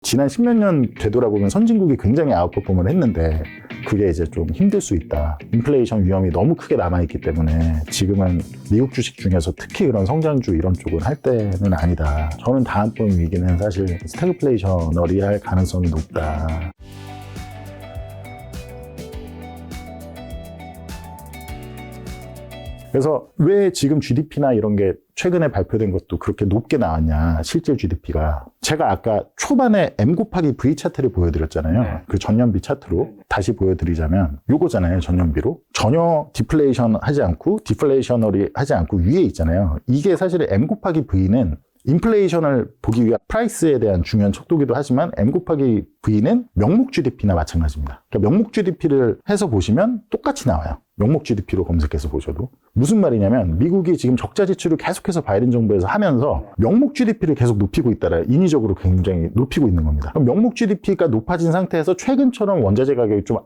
지난 10몇 년 되돌아보면 선진국이 굉장히 아웃퍼폼을 했는데 그게 이제 좀 힘들 수 있다. 인플레이션 위험이 너무 크게 남아있기 때문에 지금은 미국 주식 중에서 특히 그런 성장주 이런 쪽은 할 때는 아니다. 저는 다음번 위기는 사실 스태그플레이셔너리 할 가능성이 높다. 그래서 왜 지금 GDP나 이런 게 최근에 발표된 것도 그렇게 높게 나왔냐, 실질 GDP가. 제가 아까 초반에 M 곱하기 V 차트를 보여드렸잖아요. 그 전년비 차트로 다시 보여드리자면 요거잖아요, 전년비로. 전혀 디플레이션 하지 않고 디플레이셔너리 하지 않고 위에 있잖아요. 이게 사실 M 곱하기 V는 인플레이션을 보기 위한 프라이스에 대한 중요한 척도기도 하지만 M 곱하기 V는 명목 GDP나 마찬가지입니다. 그러니까 명목 GDP를 해서 보시면 똑같이 나와요. 명목 GDP로 검색해서 보셔도. 무슨 말이냐면 미국이 지금 적자 지출을 계속해서 바이든 정부에서 하면서 명목 GDP를 계속 높이고 있다라 인위적으로 굉장히 높이고 있는 겁니다. 그럼 명목 GDP가 높아진 상태에서 최근처럼 원자재 가격이 좀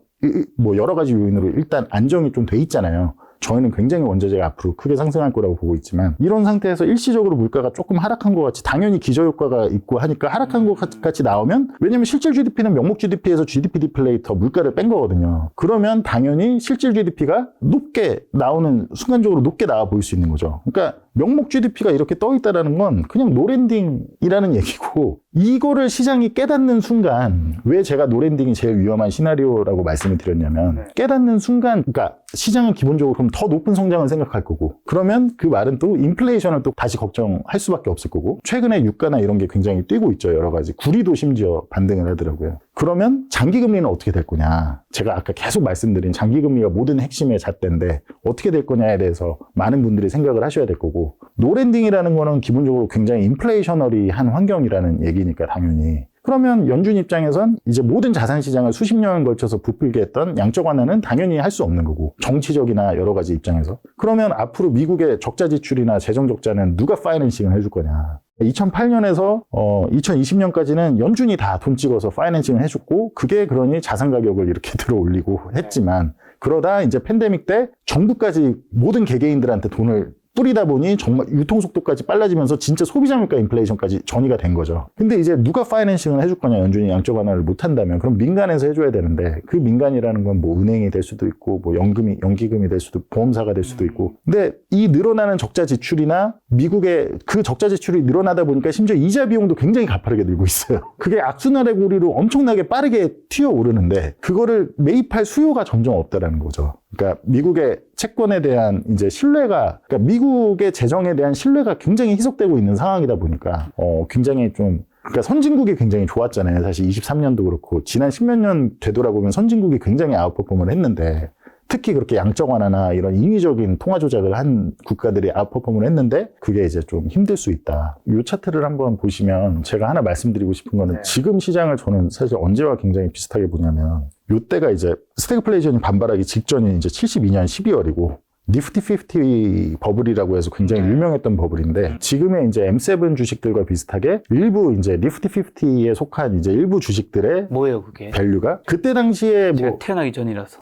뭐 여러 가지 요인으로 일단 안정이 좀 돼 있잖아요. 저희는 굉장히 원자재가 앞으로 크게 상승할 거라고 보고 있지만 이런 상태에서 일시적으로 물가가 조금 하락한 것 같이 당연히 기저효과가 있고 하니까 하락한 것 같이 나오면 왜냐면 실질 GDP는 명목 GDP에서 GDP 디플레이터 물가를 뺀 거거든요. 그러면 당연히 실질 GDP가 높게 나오는 순간적으로 높게 나와 보일 수 있는 거죠. 그러니까 명목 GDP가 이렇게 떠 있다는 건 그냥 노랜딩이라는 얘기고 이거를 시장이 깨닫는 순간 왜 제가 노랜딩이 제일 위험한 시나리오라고 말씀을 드렸냐면 깨닫는 순간 그러니까 시장은 기본적으로 그럼 더 높은 성장을 생각할 거고 그러면 그 말은 또 인플레이션을 또 다시 걱정할 수밖에 없을 거고 최근에 유가나 이런 게 굉장히 뛰고 있죠. 여러 가지 구리도 심지어 반등을 하더라고요. 그러면 장기금리는 어떻게 될 거냐. 제가 아까 계속 말씀드린 장기금리가 모든 핵심의 잣대인데 어떻게 될 거냐에 대해서 많은 분들이 생각을 하셔야 될 거고 노랜딩이라는 거는 기본적으로 굉장히 인플레이셔너리한 환경이라는 얘기니까 당연히 그러면 연준 입장에선 이제 모든 자산 시장을 수십 년을 걸쳐서 부풀게 했던 양적 완화는 당연히 할 수 없는 거고 정치적이나 여러 가지 입장에서 그러면 앞으로 미국의 적자 지출이나 재정 적자는 누가 파이낸싱을 해줄 거냐. 2008년에서 2020년까지는 연준이 다 돈 찍어서 파이낸싱을 해줬고 그게 그러니 자산 가격을 이렇게 들어 올리고 했지만 그러다 이제 팬데믹 때 정부까지 모든 개개인들한테 돈을 뿌리다 보니 정말 유통속도까지 빨라지면서 진짜 소비자 물가 인플레이션까지 전이가 된 거죠. 근데 이제 누가 파이낸싱을 해줄 거냐 연준이 양적 완화를 못 한다면 그럼 민간에서 해줘야 되는데 그 민간이라는 건 뭐 은행이 될 수도 있고 뭐 연기금이 될 수도 있고 보험사가 될 수도 있고 근데 이 늘어나는 적자 지출이나 미국의 그 적자 지출이 늘어나다 보니까 심지어 이자 비용도 굉장히 가파르게 늘고 있어요. 그게 악순환의 고리로 엄청나게 빠르게 튀어오르는데 그거를 매입할 수요가 점점 없다라는 거죠. 그러니까 미국의 채권에 대한 이제 신뢰가, 그러니까 미국의 재정에 대한 신뢰가 굉장히 희석되고 있는 상황이다 보니까, 굉장히 좀, 그러니까 선진국이 굉장히 좋았잖아요. 사실 23년도 그렇고, 지난 10몇 년 되돌아보면 선진국이 굉장히 아웃퍼폼을 했는데, 특히 그렇게 양적 완화나 이런 인위적인 통화 조작을 한 국가들이 아웃퍼폼을 했는데 그게 이제 좀 힘들 수 있다. 이 차트를 한번 보시면 제가 하나 말씀드리고 싶은 거는 지금 시장을 저는 사실 언제와 굉장히 비슷하게 보냐면 요때가 이제 스태그플레이션이 반발하기 직전인 이제 72년 12월이고 니프티 50 버블이라고 해서 굉장히 유명했던 버블인데 지금의 이제 M7 주식들과 비슷하게 일부 이제 니프티 50에 속한 이제 일부 주식들의 뭐예요 그게? 밸류가 그때 당시에 제가 뭐 태어나기 전이라서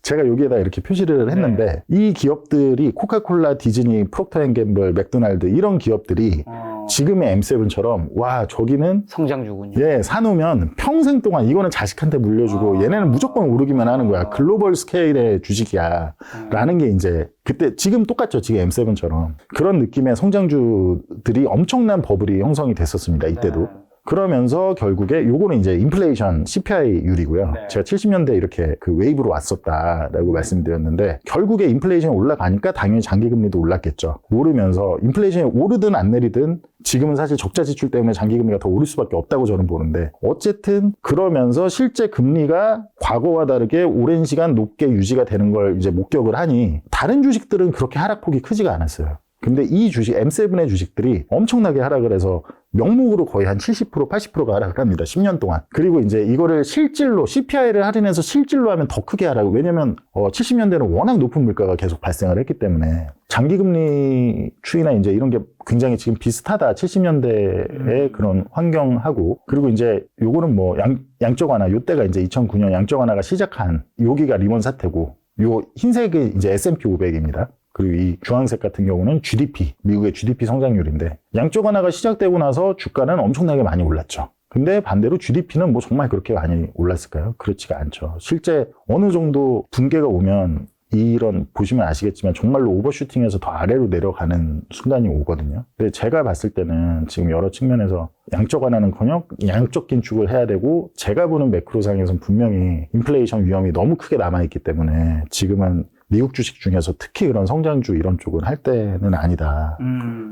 제가 여기에다 이렇게 표시를 했는데 이 기업들이 코카콜라, 디즈니, 프록터앤갬블, 맥도날드 이런 기업들이 지금의 M7처럼 와 저기는 성장주군요. 예 사놓으면 평생 동안 이거는 자식한테 물려주고 얘네는 무조건 오르기만 하는 거야. 글로벌 스케일의 주식이야 라는 게 이제 그때 지금 똑같죠. 지금 M7처럼 그런 느낌의 성장주들이 엄청난 버블이 형성이 됐었습니다. 이때도. 그러면서 결국에 요거는 이제 인플레이션 CPI율이고요. 제가 70년대 이렇게 그 웨이브로 왔었다라고 말씀드렸는데 결국에 인플레이션이 올라가니까 당연히 장기금리도 올랐겠죠. 오르면서 인플레이션이 오르든 안 내리든 지금은 사실 적자 지출 때문에 장기금리가 더 오를 수밖에 없다고 저는 보는데 어쨌든 그러면서 실제 금리가 과거와 다르게 오랜 시간 높게 유지가 되는 걸 이제 목격을 하니 다른 주식들은 그렇게 하락폭이 크지가 않았어요. 근데 이 주식, M7의 주식들이 엄청나게 하락을 해서 명목으로 거의 한 70%, 80%가 하락을 합니다. 10년 동안. 그리고 이제 이거를 실질로, CPI를 할인해서 실질로 하면 더 크게 하락을. 왜냐면, 70년대는 워낙 높은 물가가 계속 발생을 했기 때문에 장기금리 추이나 이제 이런 게 굉장히 지금 비슷하다. 70년대의 그런 환경하고. 그리고 이제 요거는 뭐 양적 완화, 요때가 이제 2009년 양적 완화가 시작한 여기가 리먼 사태고, 요 흰색이 이제 S&P 500입니다. 그리고 이 주황색 같은 경우는 GDP, 미국의 GDP 성장률인데 양적 완화가 시작되고 나서 주가는 엄청나게 많이 올랐죠. 근데 반대로 GDP는 뭐 정말 그렇게 많이 올랐을까요? 그렇지가 않죠. 실제 어느 정도 붕괴가 오면 이런 보시면 아시겠지만 정말로 오버슈팅해서 더 아래로 내려가는 순간이 오거든요. 근데 제가 봤을 때는 지금 여러 측면에서 양적 완화는커녕 양적 긴축을 해야 되고, 제가 보는 매크로상에서는 분명히 인플레이션 위험이 너무 크게 남아있기 때문에 지금은 미국 주식 중에서 특히 그런 성장주 이런 쪽은 할 때는 아니다.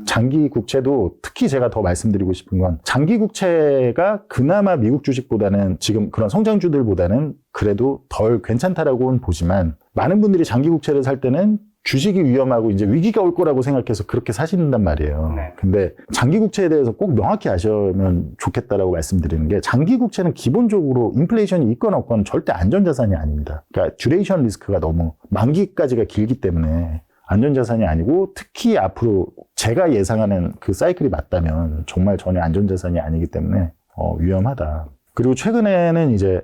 장기 국채도 특히 제가 더 말씀드리고 싶은 건, 장기 국채가 그나마 미국 주식보다는 지금 그런 성장주들보다는 그래도 덜 괜찮다라고는 보지만, 많은 분들이 장기 국채를 살 때는 주식이 위험하고 이제 위기가 올 거라고 생각해서 그렇게 사신단 말이에요. 네. 근데 장기 국채에 대해서 꼭 명확히 아시면 좋겠다라고 말씀드리는 게, 장기 국채는 기본적으로 인플레이션이 있건 없건 절대 안전자산이 아닙니다. 그러니까 듀레이션 리스크가 너무 만기까지가 길기 때문에 안전자산이 아니고, 특히 앞으로 제가 예상하는 그 사이클이 맞다면 정말 전혀 안전자산이 아니기 때문에 위험하다. 그리고 최근에는 이제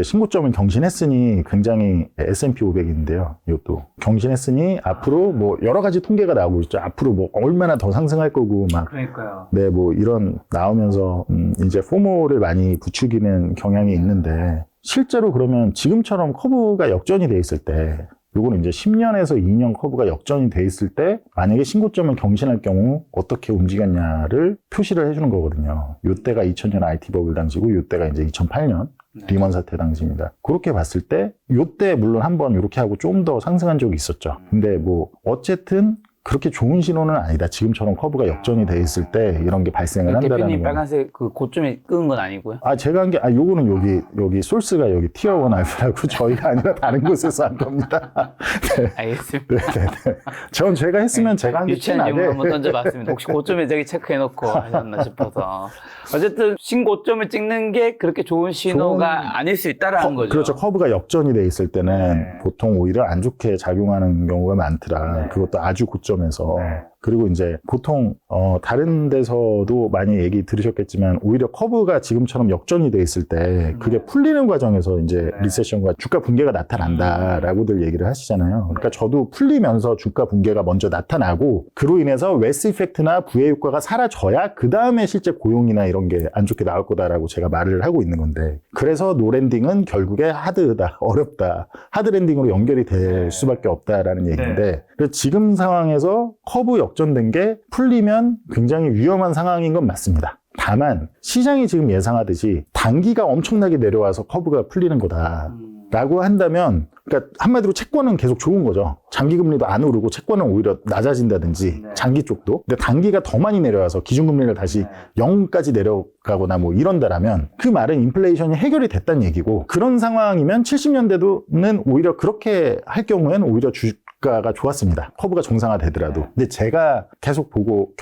신고점을 경신했으니, 굉장히 S&P 500인데요. 이것도 경신했으니 앞으로 뭐 여러 가지 통계가 나오고 있죠. 앞으로 뭐 얼마나 더 상승할 거고 막. 그러니까요. 네, 뭐 이런 나오면서 이제 포모를 많이 부추기는 경향이 있는데, 실제로 그러면 지금처럼 커브가 역전이 돼 있을 때, 요거는 이제 10년에서 2년 커브가 역전이 돼 있을 때 만약에 신고점을 경신할 경우 어떻게 움직였냐를 표시를 해주는 거거든요. 요때가 2000년 IT 버블 당시고, 요때가 이제 2008년 리먼 사태 당시입니다. 그렇게 봤을 때 요때 물론 한번 이렇게 하고 좀 더 상승한 적이 있었죠. 근데 뭐 어쨌든 그렇게 좋은 신호는 아니다. 지금처럼 커브가 역전이 돼 있을 때 이런 게 발생을 한다는 거. 대표님 빨간색 그 고점에 끄은 건 아니고요? 제가 한 게, 요거는 여기 소스가 여기 티어 1 알파라고 저희가 아니라 다른 곳에서 한 겁니다. 네. 알겠습니다. 네네네. 제가 했으면 제가 한 게 유치한 질문 한번 던져봤습니다. 혹시 고점에 저기 체크해놓고 하셨나 싶어서. 어쨌든 신고점을 찍는 게 그렇게 좋은 신호가 아닐 수 있다라는 거죠. 그렇죠. 커브가 역전이 돼 있을 때는 보통 오히려 안 좋게 작용하는 경우가 많더라. 그것도 아주 고점에서. 그리고 이제 보통 다른 데서도 많이 얘기 들으셨겠지만, 오히려 커브가 지금처럼 역전이 돼 있을 때 그게 풀리는 과정에서 이제 리세션과 주가 붕괴가 나타난다라고들 얘기를 하시잖아요. 그러니까 저도 풀리면서 주가 붕괴가 먼저 나타나고, 그로 인해서 웨스 이펙트나 부의 효과가 사라져야 그 다음에 실제 고용이나 이런 게 안 좋게 나올 거다라고 제가 말을 하고 있는 건데, 그래서 노랜딩은 결국에 하드다, 어렵다, 하드랜딩으로 연결이 될 수밖에 없다라는 얘기인데, 그래서 지금 상황에서 커브 역전된 게 풀리면 굉장히 위험한 상황인 건 맞습니다. 다만 시장이 지금 예상하듯이 단기가 엄청나게 내려와서 커브가 풀리는 거다라고 한다면, 그러니까 한마디로 채권은 계속 좋은 거죠. 장기금리도 안 오르고 채권은 오히려 낮아진다든지, 장기 쪽도. 근데 단기가 더 많이 내려와서 기준금리를 다시 0까지 내려가거나 뭐 이런다라면, 그 말은 인플레이션이 해결이 됐다는 얘기고, 그런 상황이면 70년대도는 오히려 그렇게 할 경우에는 오히려 주가가 좋았습니다. 커브가 정상화되더라도. 근데 제가 계속 보고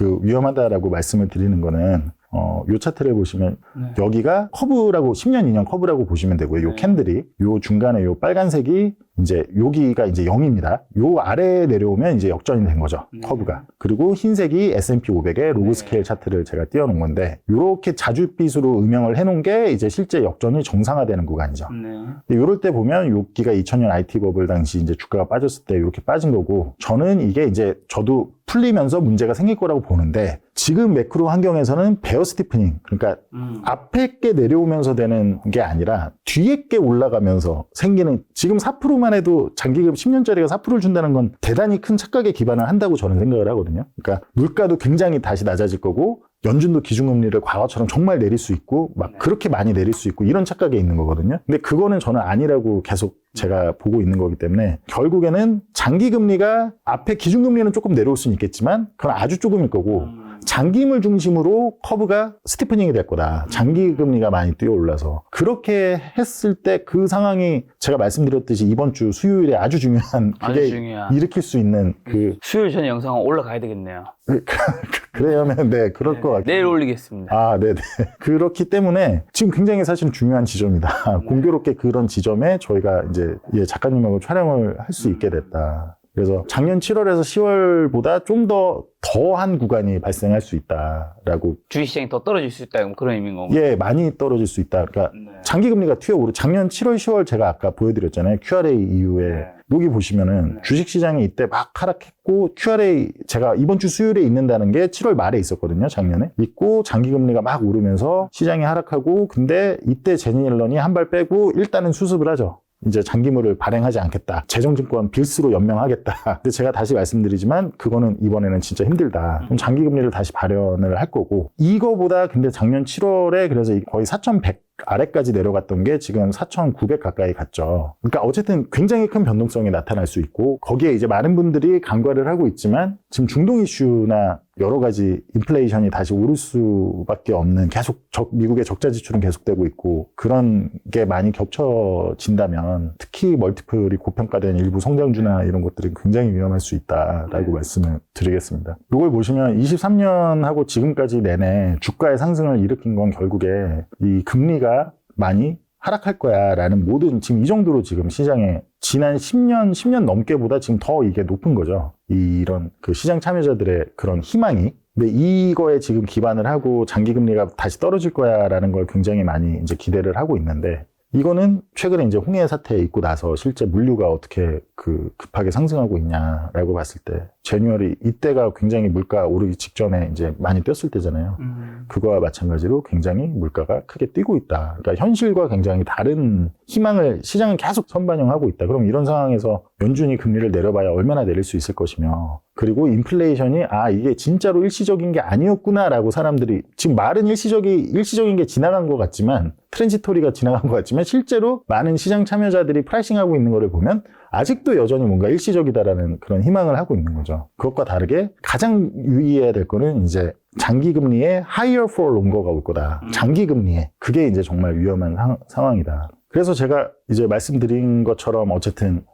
위험하다라고 말씀을 드리는 거는, 요 차트를 보시면 여기가 커브라고, 10년, 2년 커브라고 보시면 되고요. 요 캔들이, 요 중간에 요 빨간색이 이제 여기가 이제 0입니다. 요 아래에 내려오면 이제 역전이 된 거죠. 커브가. 그리고 흰색이 S&P 500의 로그 스케일 차트를 제가 띄워놓은 건데, 요렇게 자줏빛으로 음영을 해놓은 게 이제 실제 역전이 정상화되는 구간이죠. 요럴 때 보면 여기가 2000년 IT 버블 당시 이제 주가가 빠졌을 때 이렇게 빠진 거고, 저는 이게 이제 저도 풀리면서 문제가 생길 거라고 보는데, 지금 매크로 환경에서는 베어 스티프닝, 그러니까 앞에 게 내려오면서 되는 게 아니라 뒤에 게 올라가면서 생기는, 지금 4%만 해도 장기금 10년짜리가 4%를 준다는 건 대단히 큰 착각에 기반을 한다고 저는 생각을 하거든요. 그러니까 물가도 굉장히 다시 낮아질 거고, 연준도 기준금리를 과거처럼 정말 내릴 수 있고, 막 그렇게 많이 내릴 수 있고, 이런 착각에 있는 거거든요. 근데 그거는 저는 아니라고 계속 제가 보고 있는 거기 때문에, 결국에는 장기금리가 앞에 기준금리는 조금 내려올 수는 있겠지만 그건 아주 조금일 거고, 장기물 중심으로 커브가 스티프닝이 될 거다. 장기금리가 많이 뛰어올라서. 그렇게 했을 때 그 상황이 제가 말씀드렸듯이 이번 주 수요일에 아주 중요한, 그게 일으킬 수 있는 수요일 전에 영상은 올라가야 되겠네요. 그러면 네, 그럴 것 같아요. 내일 올리겠습니다. 네네. 그렇기 때문에 지금 굉장히 사실은 중요한 지점이다. 공교롭게 그런 지점에 저희가 이제 작가님하고 촬영을 할 수 있게 됐다. 그래서 작년 7월에서 10월보다 좀 더한 구간이 발생할 수 있다라고. 주식시장이 더 떨어질 수 있다, 그런 의미인 건가요? 예, 많이 떨어질 수 있다. 그러니까 장기금리가 튀어오르 작년 7월 10월 제가 아까 보여드렸잖아요. QRA 이후에 네. 여기 보시면은 주식시장이 이때 막 하락했고 QRA 제가 이번 주 수요일에 있는다는 게 7월 말에 있었거든요. 작년에 있고 장기금리가 막 오르면서 시장이 하락하고 근데 이때 제니 옐런이 한 발 빼고 일단은 수습을 하죠. 이제 장기물을 발행하지 않겠다. 재정증권 빌스로 연명하겠다. 근데 제가 다시 말씀드리지만 그거는 이번에는 진짜 힘들다. 그럼 장기금리를 다시 발현을 할 거고 이거보다 근데 작년 7월에 그래서 거의 4,100 아래까지 내려갔던 게 지금 4,900 가까이 갔죠. 그러니까 어쨌든 굉장히 큰 변동성이 나타날 수 있고 거기에 이제 많은 분들이 간과를 하고 있지만 지금 중동 이슈나 여러 가지 인플레이션이 다시 오를 수밖에 없는 계속 미국의 적자 지출은 계속되고 있고 그런 게 많이 겹쳐진다면 특히 멀티플이 고평가된 일부 성장주나 이런 것들이 굉장히 위험할 수 있다라고 말씀을 드리겠습니다. 이걸 보시면 23년하고 지금까지 내내 주가의 상승을 일으킨 건 결국에 이 금리가 많이 하락할 거야 라는 모든 지금 이 정도로 지금 시장에 지난 10년 넘게보다 지금 더 이게 높은 거죠. 이런 그 시장 참여자들의 그런 희망이. 근데 이거에 지금 기반을 하고 장기금리가 다시 떨어질 거야 라는 걸 굉장히 많이 이제 기대를 하고 있는데 이거는 최근에 이제 홍해 사태 있고 나서 실제 물류가 어떻게 급하게 상승하고 있냐라고 봤을 때 제뉴얼이 이때가 굉장히 물가 오르기 직전에 이제 많이 뛰었을 때잖아요. 그거와 마찬가지로 굉장히 물가가 크게 뛰고 있다. 그러니까 현실과 굉장히 다른 희망을 시장은 계속 선반영하고 있다. 그럼 이런 상황에서 연준이 금리를 내려봐야 얼마나 내릴 수 있을 것이며 그리고 인플레이션이 이게 진짜로 일시적인 게 아니었구나라고 사람들이 지금 말은 일시적인 게 지나간 것 같지만 트랜지토리가 지나간 것 같지만 실제로 많은 시장 참여자들이 프라이싱하고 있는 거를 보면 아직도 여전히 뭔가 일시적이다라는 그런 희망을 하고 있는 거죠. 그것과 다르게 가장 유의해야 될 거는 이제 장기금리에 higher for longer가 올 거다. 장기금리에. 그게 이제 정말 위험한 상황이다. 그래서 제가 이제 말씀드린 것처럼 어쨌든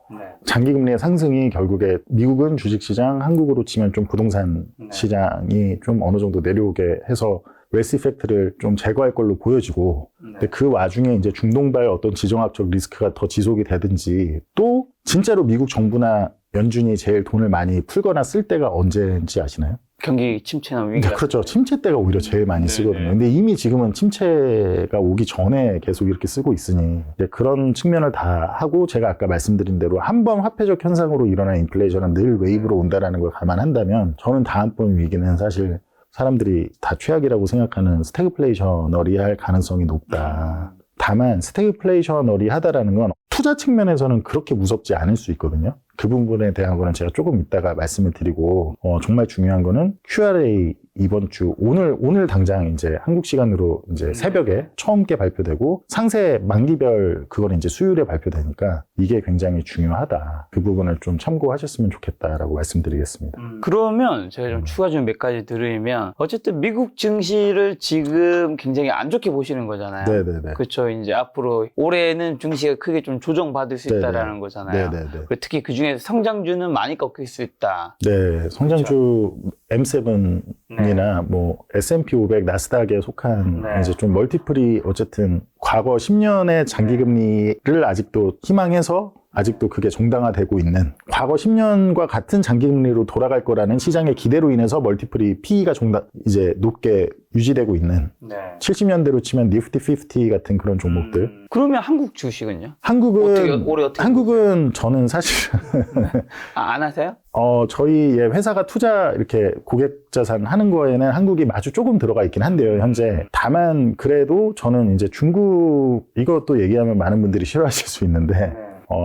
장기금리의 상승이 결국에 미국은 주식시장, 한국으로 치면 좀 부동산 시장이 좀 어느 정도 내려오게 해서 웨스 이펙트를 좀 제거할 걸로 보여지고 근데 그 와중에 이제 중동발 어떤 지정학적 리스크가 더 지속이 되든지 또 진짜로 미국 정부나 연준이 제일 돈을 많이 풀거나 쓸 때가 언제인지 아시나요? 경기 침체나 위기가 그렇죠. 침체 때가 오히려 제일 많이 쓰거든요. 근데 이미 지금은 침체가 오기 전에 계속 이렇게 쓰고 있으니 이제 그런 측면을 다 하고 제가 아까 말씀드린 대로 한 번 화폐적 현상으로 일어난 인플레이션은 늘 웨이브로 온다라는 걸 감안한다면 저는 다음번 위기는 사실 사람들이 다 최악이라고 생각하는 스태그플레이셔너리 할 가능성이 높다. 다만 스태그플레이셔너리 하다라는 건 투자 측면에서는 그렇게 무섭지 않을 수 있거든요. 그 부분에 대한 거는 제가 조금 이따가 말씀을 드리고 정말 중요한 거는 QRA 이번 주 오늘 당장 이제 한국 시간으로 이제 새벽에 처음 게 발표되고 상세 만기별 그거는 이제 수요일에 발표되니까 이게 굉장히 중요하다. 그 부분을 좀 참고하셨으면 좋겠다라고 말씀드리겠습니다. 그러면 제가 좀 추가 좀 몇 가지 드리면 어쨌든 미국 증시를 지금 굉장히 안 좋게 보시는 거잖아요. 네네네. 그렇죠. 이제 앞으로 올해는 증시가 크게 좀 조정받을 수 있다라는 거잖아요. 네네네. 그리고 특히 그 중에서 성장주는 많이 꺾일 수 있다. 네, 성장주 M7이나 뭐 S&P 500, 나스닥에 속한 이제 좀 멀티플이 어쨌든 과거 10년의 장기금리를 아직도 희망해서 아직도 그게 정당화되고 있는 과거 10년과 같은 장기금리로 돌아갈 거라는 시장의 기대로 인해서 멀티플이 PE가 이제 높게 유지되고 있는 70년대로 치면 니프티 50 같은 그런 종목들. 그러면 한국 주식은요? 한국은 어떻게 저는 사실 안 하세요? 저희 회사가 투자 이렇게 고객 자산 하는 거에는 한국이 아주 조금 들어가 있긴 한데요, 현재. 다만 그래도 저는 이제 중국 이것도 얘기하면 많은 분들이 싫어하실 수 있는데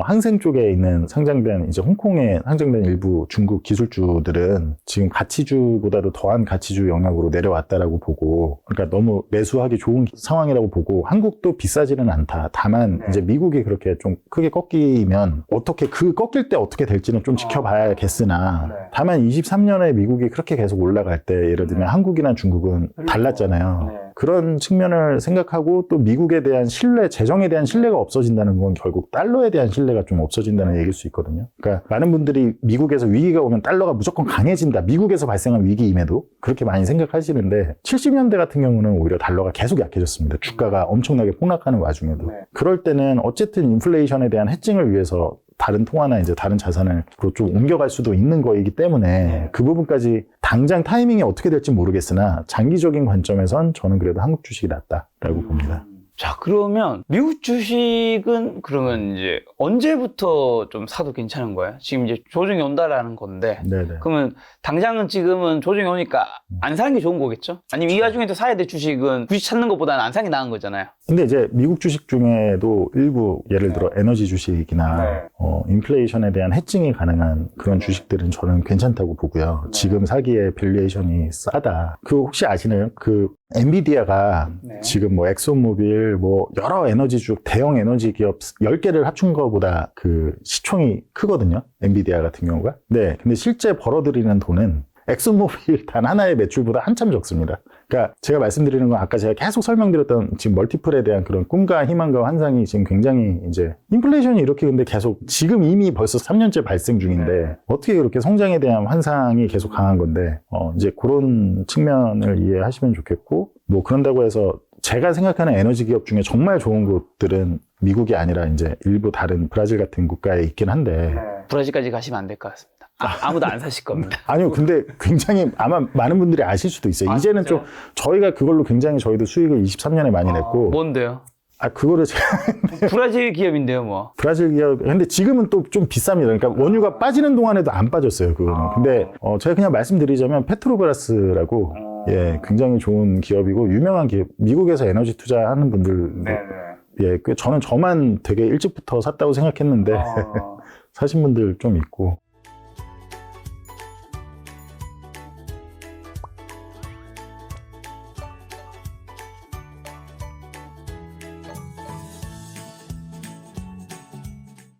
항생 쪽에 있는 상장된 이제 홍콩에 상장된 일부 중국 기술주들은 지금 가치주보다도 더한 가치주 영역으로 내려왔다라고 보고 그러니까 너무 매수하기 좋은 상황이라고 보고 한국도 비싸지는 않다. 다만 이제 미국이 그렇게 좀 크게 꺾이면 어떻게 꺾일 때 어떻게 될지는 좀 지켜봐야겠으나 다만 23년에 미국이 그렇게 계속 올라갈 때 예를 들면 한국이나 중국은 달랐잖아요. 그런 측면을 생각하고 또 미국에 대한 신뢰, 재정에 대한 신뢰가 없어진다는 건 결국 달러에 대한 신뢰가 좀 없어진다는 얘기일 수 있거든요. 그러니까 많은 분들이 미국에서 위기가 오면 달러가 무조건 강해진다. 미국에서 발생한 위기임에도 그렇게 많이 생각하시는데 70년대 같은 경우는 오히려 달러가 계속 약해졌습니다. 주가가 엄청나게 폭락하는 와중에도. 그럴 때는 어쨌든 인플레이션에 대한 해칭을 위해서 다른 통화나 이제 다른 자산을 좀 옮겨갈 수도 있는 거이기 때문에 그 부분까지 당장 타이밍이 어떻게 될지 모르겠으나 장기적인 관점에선 저는 그래도 한국 주식이 낫다라고 봅니다. 자, 그러면 미국 주식은 그러면 이제 언제부터 좀 사도 괜찮은 거예요? 지금 이제 조정이 온다라는 건데. 네네. 그러면 당장은 지금은 조정이 오니까 안 사는 게 좋은 거겠죠? 아니면 이 와중에도 사야 될 주식은 굳이 찾는 것보다는 안 사는 게 나은 거잖아요. 근데 이제 미국 주식 중에도 일부 예를 들어 에너지 주식이나 네. 인플레이션에 대한 해칭이 가능한 그런 주식들은 저는 괜찮다고 보고요. 지금 사기에 밸류에이션이 싸다. 그 혹시 아시나요? 그 엔비디아가 네. 지금 뭐 엑소모빌 뭐 여러 에너지주 대형 에너지 기업 10개를 합친 거보다 그 시총이 크거든요. 엔비디아 같은 경우가. 네. 근데 실제 벌어들이는 돈은 엑소모빌 단 하나의 매출보다 한참 적습니다. 그러니까 제가 말씀드리는 건 아까 제가 계속 설명드렸던 지금 멀티플에 대한 그런 꿈과 희망과 환상이 지금 굉장히 이제 인플레이션이 이렇게 근데 계속 지금 이미 벌써 3년째 발생 중인데 어떻게 그렇게 성장에 대한 환상이 계속 강한 건데 이제 그런 측면을 이해하시면 좋겠고 뭐 그런다고 해서 제가 생각하는 에너지 기업 중에 정말 좋은 곳들은 미국이 아니라 이제 일부 다른 브라질 같은 국가에 있긴 한데 브라질까지 가시면 안 될 것 같습니다. 아무도 안 사실 겁니다. 아니요, 근데 굉장히 아마 많은 분들이 아실 수도 있어요. 이제는 진짜요? 좀 저희가 그걸로 굉장히 저희도 수익을 23년에 많이 냈고 뭔데요? 그거를 제가 브라질 기업인데요, 뭐. 브라질 기업 근데 지금은 또 좀 비쌉니다. 그러니까 원유가 빠지는 동안에도 안 빠졌어요, 그거는. 근데 제가 그냥 말씀드리자면 페트로브라스라고 예, 굉장히 좋은 기업이고 유명한 기업. 미국에서 에너지 투자하는 분들 예, 저는 저만 되게 일찍부터 샀다고 생각했는데 사신 분들 좀 있고